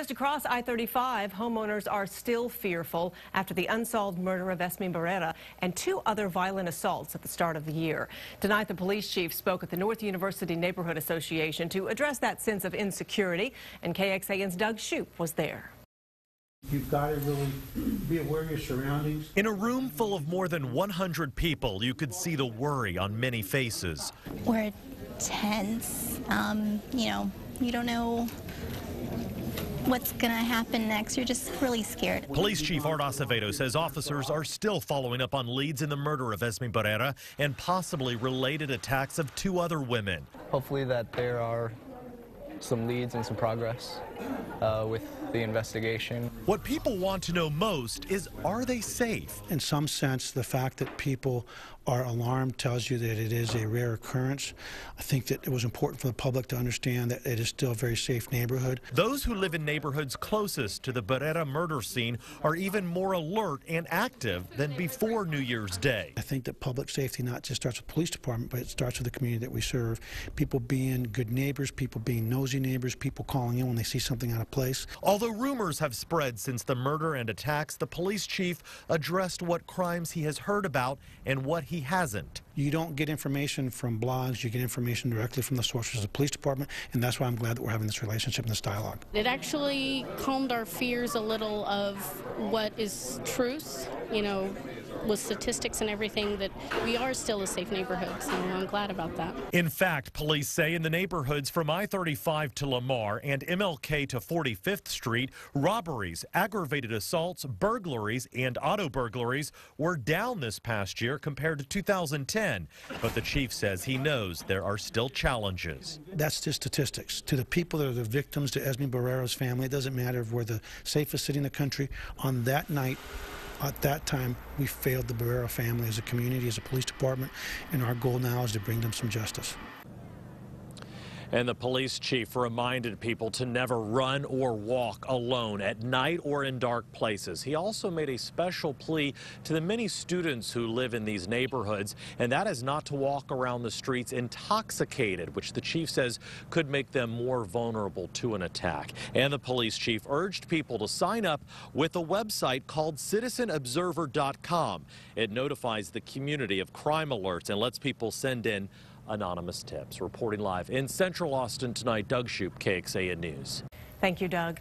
Just across I-35, homeowners are still fearful after the unsolved murder of Esme Barrera and two other violent assaults at the start of the year. Tonight, the police chief spoke at the North University Neighborhood Association to address that sense of insecurity, and KXAN's Doug Shoup was there. You've got to really be aware of your surroundings. In a room full of more than 100 people, you could see the worry on many faces. We're tense. You don't know what's going to happen next. You're just really scared. Police Chief Art Acevedo says officers are still following up on leads in the murder of Esme Barrera and possibly related attacks of two other women. Hopefully that there are some leads and some progress with the investigation. What people want to know most is, are they safe? In some sense, the fact that people are alarmed tells you that it is a rare occurrence. I think that it was important for the public to understand that it is still a very safe neighborhood. Those who live in neighborhoods closest to the Barrera murder scene are even more alert and active than before New Year's Day. I think that public safety not just starts with the police department, but it starts with the community that we serve. People being good neighbors, people being nosy neighbors, people calling in when they see something out of place. Although rumors have spread since the murder and attacks, the police chief addressed what crimes he has heard about and what he hasn't. You don't get information from blogs, you get information directly from the sources of the police department, and that's why I'm glad that we're having this relationship and this dialogue. It actually calmed our fears a little of what is truth, with statistics and everything, that we are still a safe neighborhood, so I'm glad about that. In fact, police say in the neighborhoods from I-35 to Lamar and MLK to 45th Street, robberies, aggravated assaults, burglaries, and auto burglaries were down this past year compared to 2010. But the chief says he knows there are still challenges. That's just statistics. To the people that are the victims, to Esme Barrera's family, it doesn't matter if we're the safest city in the country. On that night, at that time, we failed the Barrera family as a community, as a police department, and our goal now is to bring them some justice. And the police chief reminded people to never run or walk alone at night or in dark places. He also made a special plea to the many students who live in these neighborhoods, and that is not to walk around the streets intoxicated, which the chief says could make them more vulnerable to an attack. And the police chief urged people to sign up with a website called citizenobserver.com. It notifies the community of crime alerts and lets people send in anonymous tips. Reporting live in Central Austin tonight, Doug Shoup, KXAN News. Thank you, Doug.